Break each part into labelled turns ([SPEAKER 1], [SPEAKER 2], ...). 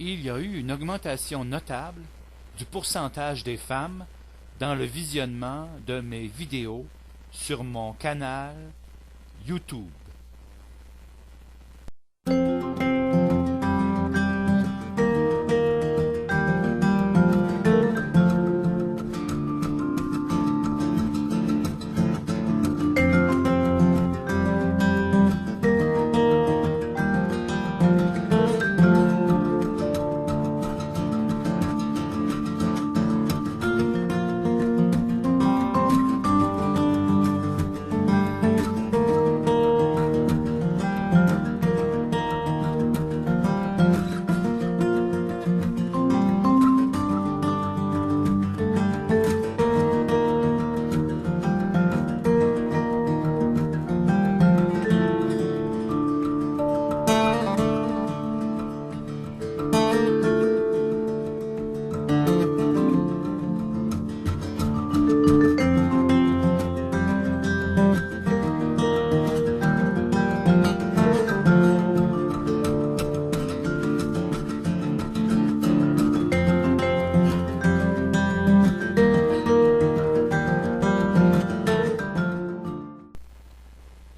[SPEAKER 1] il y a eu une augmentation notable du pourcentage des femmes dans le visionnement de mes vidéos sur mon canal YouTube.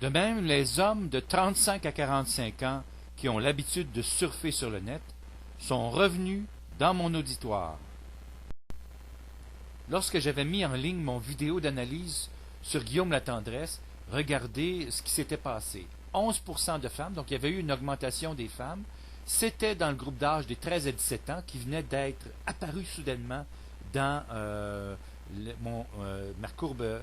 [SPEAKER 1] De même, les hommes de 35 à 45 ans qui ont l'habitude de surfer sur le net sont revenus dans mon auditoire. Lorsque j'avais mis en ligne mon vidéo d'analyse sur Guillaume Latendresse, regardez ce qui s'était passé. 11% de femmes, donc il y avait eu une augmentation des femmes. C'était dans le groupe d'âge des 13 à 17 ans qui venait d'être apparu soudainement dans ma courbe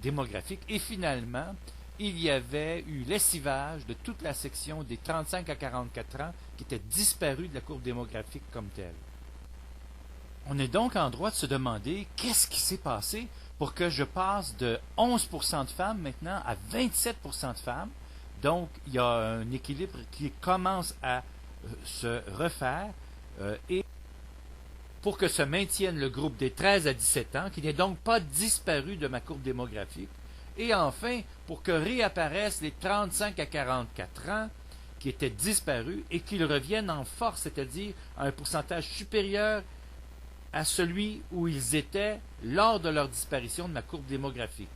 [SPEAKER 1] démographique. Et finalement, il y avait eu lessivage de toute la section des 35 à 44 ans qui était disparue de la courbe démographique comme telle. On est donc en droit de se demander qu'est-ce qui s'est passé pour que je passe de 11% de femmes maintenant à 27% de femmes. Donc, il y a un équilibre qui commence à se refaire et pour que se maintienne le groupe des 13 à 17 ans, qui n'est donc pas disparu de ma courbe démographique. Et enfin, pour que réapparaissent les 35 à 44 ans qui étaient disparus et qu'ils reviennent en force, c'est-à-dire à un pourcentage supérieur à celui où ils étaient lors de leur disparition de ma courbe démographique.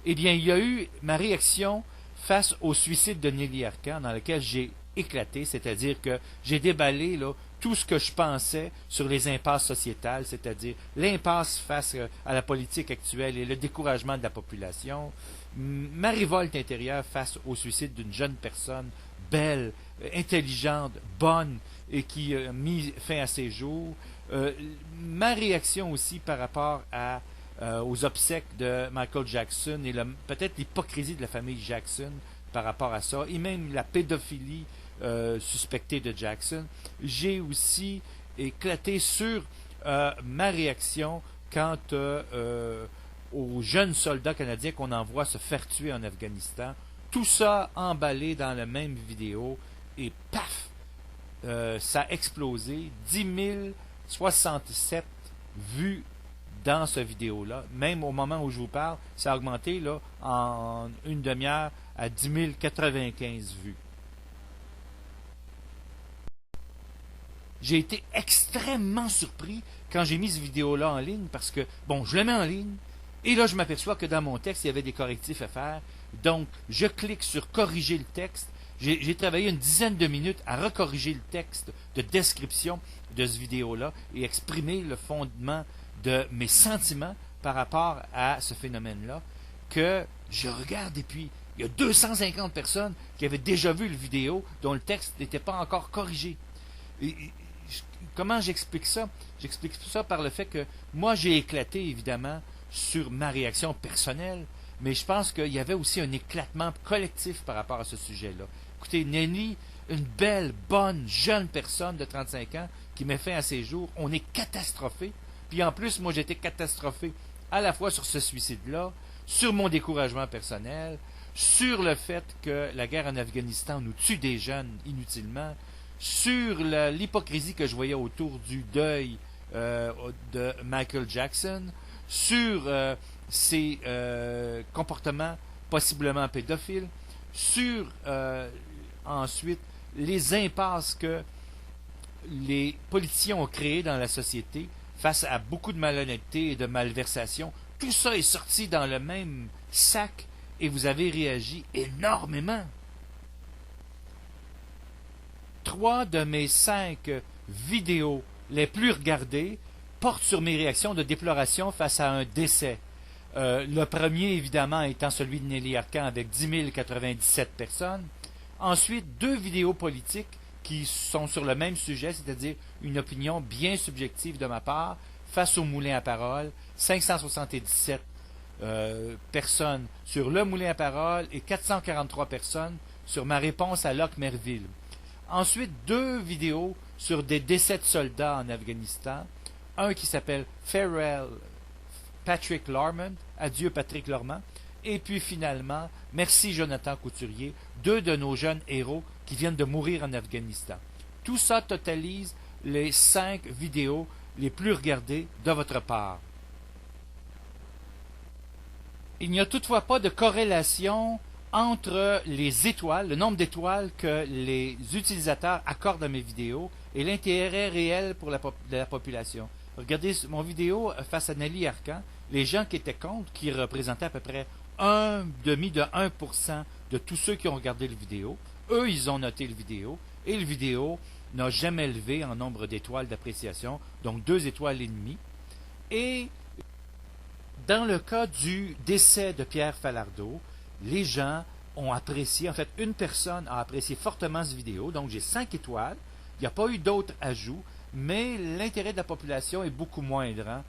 [SPEAKER 1] Eh bien, il y a eu ma réaction face au suicide de Nelly Arcan dans lequel j'ai éclaté, c'est-à-dire que j'ai déballé tout ce que je pensais sur les impasses sociétales, c'est-à-dire l'impasse face à la politique actuelle et le découragement de la population, ma révolte intérieure face au suicide d'une jeune personne belle, intelligente, bonne et qui a mis fin à ses jours, ma réaction aussi par rapport aux obsèques de Michael Jackson et peut-être l'hypocrisie de la famille Jackson par rapport à ça, et même la pédophilie suspectée de Jackson. J'ai aussi éclaté sur ma réaction quant aux jeunes soldats canadiens qu'on envoie se faire tuer en Afghanistan. Tout ça emballé dans la même vidéo et paf, ça a explosé. 10 067 vues dans cette vidéo-là. Même au moment où je vous parle, ça a augmenté en une demi-heure à 10 095 vues. J'ai été extrêmement surpris quand j'ai mis cette vidéo-là en ligne parce que, bon, je la mets en ligne et là, je m'aperçois que dans mon texte, il y avait des correctifs à faire. Donc, je clique sur corriger le texte. J'ai travaillé une dizaine de minutes à recorriger le texte de description de cette vidéo-là et exprimer le fondement de mes sentiments par rapport à ce phénomène-là, que je regarde et puis il y a 250 personnes qui avaient déjà vu la vidéo dont le texte n'était pas encore corrigé. Comment j'explique ça? J'explique ça par le fait que moi j'ai éclaté évidemment sur ma réaction personnelle, mais je pense qu'il y avait aussi un éclatement collectif par rapport à ce sujet-là. Écoutez, Nelly, une belle, bonne, jeune personne de 35 ans qui met fin à ses jours, on est catastrophé. Puis en plus, moi j'étais catastrophé à la fois sur ce suicide-là, sur mon découragement personnel, sur le fait que la guerre en Afghanistan nous tue des jeunes inutilement, sur l'hypocrisie que je voyais autour du deuil de Michael Jackson, sur ses comportements possiblement pédophiles, sur ensuite les impasses que les politiciens ont créé dans la société face à beaucoup de malhonnêteté et de malversation. Tout ça est sorti dans le même sac et vous avez réagi énormément. 3 de mes 5 vidéos les plus regardées portent sur mes réactions de déploration face à un décès. Le premier, évidemment, étant celui de Nelly Arcan avec 10 097 personnes. Ensuite, 2 vidéos politiques qui sont sur le même sujet, c'est-à-dire une opinion bien subjective de ma part, face au moulin à parole, 577 personnes sur le moulin à parole et 443 personnes sur ma réponse à Locke Merville. Ensuite, 2 vidéos sur des décès de soldats en Afghanistan, un qui s'appelle Farewell Patrick Lorman, adieu Patrick Lorman, et puis finalement, merci Jonathan Couturier, 2 de nos jeunes héros qui viennent de mourir en Afghanistan. Tout ça totalise les 5 vidéos les plus regardées de votre part. Il n'y a toutefois pas de corrélation entre les étoiles, le nombre d'étoiles que les utilisateurs accordent à mes vidéos et l'intérêt réel pour de la population. Regardez mon vidéo face à Nelly Arcan, les gens qui étaient contre, qui représentaient à peu près 1% de tous ceux qui ont regardé la vidéo. Eux, ils ont noté la vidéo, et la vidéo n'a jamais levé en nombre d'étoiles d'appréciation, donc 2 étoiles et demie. Et dans le cas du décès de Pierre Falardeau, les gens ont apprécié, en fait, une personne a apprécié fortement cette vidéo, donc j'ai 5 étoiles. Il n'y a pas eu d'autres ajouts, mais l'intérêt de la population est beaucoup moindre. Hein?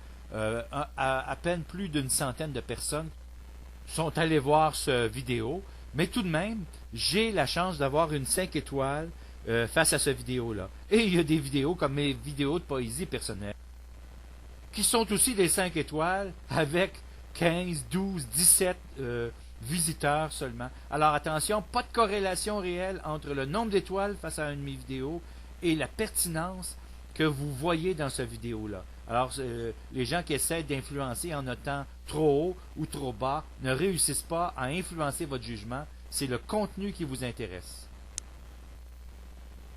[SPEAKER 1] À peine plus d'une centaine de personnes sont allées voir cette vidéo, mais tout de même, j'ai la chance d'avoir une 5 étoiles face à cette vidéo-là. Et il y a des vidéos comme mes vidéos de poésie personnelle, qui sont aussi des 5 étoiles avec 15, 12, 17 visiteurs seulement. Alors attention, pas de corrélation réelle entre le nombre d'étoiles face à une de mes vidéos et la pertinence que vous voyez dans cette vidéo-là. Alors, les gens qui essaient d'influencer en notant trop haut ou trop bas ne réussissent pas à influencer votre jugement. C'est le contenu qui vous intéresse.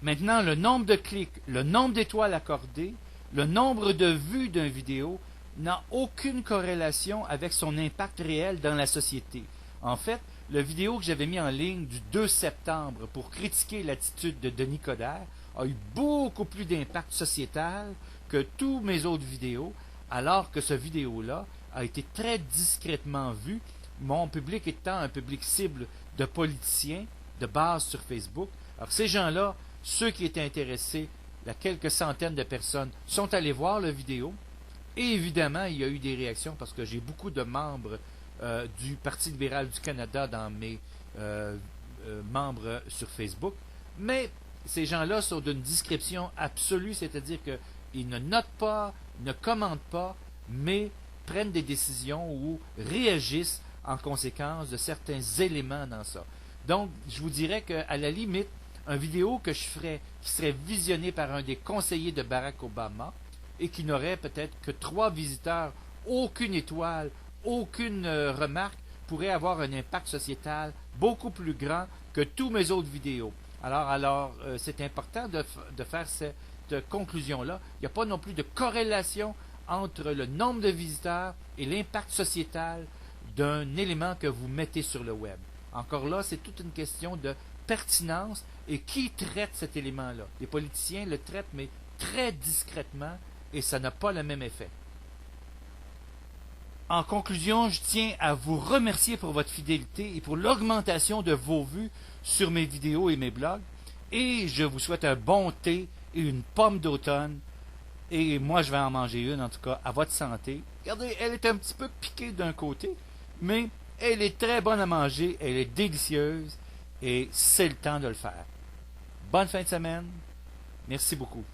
[SPEAKER 1] Maintenant, le nombre de clics, le nombre d'étoiles accordées, le nombre de vues d'une vidéo n'a aucune corrélation avec son impact réel dans la société. En fait, la vidéo que j'avais mis en ligne du 2 septembre pour critiquer l'attitude de Denis Coderre a eu beaucoup plus d'impact sociétal que toutes mes autres vidéos, alors que cette vidéo-là a été très discrètement vue, mon public étant un public cible de politiciens de base sur Facebook. Alors ces gens-là, ceux qui étaient intéressés, la quelques centaines de personnes, sont allés voir la vidéo. Et évidemment, il y a eu des réactions parce que j'ai beaucoup de membres du Parti libéral du Canada dans mes membres sur Facebook. Mais ces gens-là sont d'une discrétion absolue, c'est-à-dire qu'ils ne notent pas, ne commentent pas, mais prennent des décisions ou réagissent en conséquence de certains éléments dans ça. Donc, je vous dirais qu'à la limite, une vidéo que je ferais, qui serait visionnée par un des conseillers de Barack Obama et qui n'aurait peut-être que 3 visiteurs, aucune étoile, aucune remarque, pourrait avoir un impact sociétal beaucoup plus grand que toutes mes autres vidéos. Alors, c'est important de faire cette conclusion-là. Il n'y a pas non plus de corrélation entre le nombre de visiteurs et l'impact sociétal d'un élément que vous mettez sur le web. Encore là, c'est toute une question de pertinence et qui traite cet élément-là. Les politiciens le traitent, mais très discrètement, et ça n'a pas le même effet. En conclusion, je tiens à vous remercier pour votre fidélité et pour l'augmentation de vos vues sur mes vidéos et mes blogs. Et je vous souhaite un bon thé et une pomme d'automne. Et moi, je vais en manger une, en tout cas, à votre santé. Regardez, elle est un petit peu piquée d'un côté, mais elle est très bonne à manger, elle est délicieuse, et c'est le temps de le faire. Bonne fin de semaine. Merci beaucoup.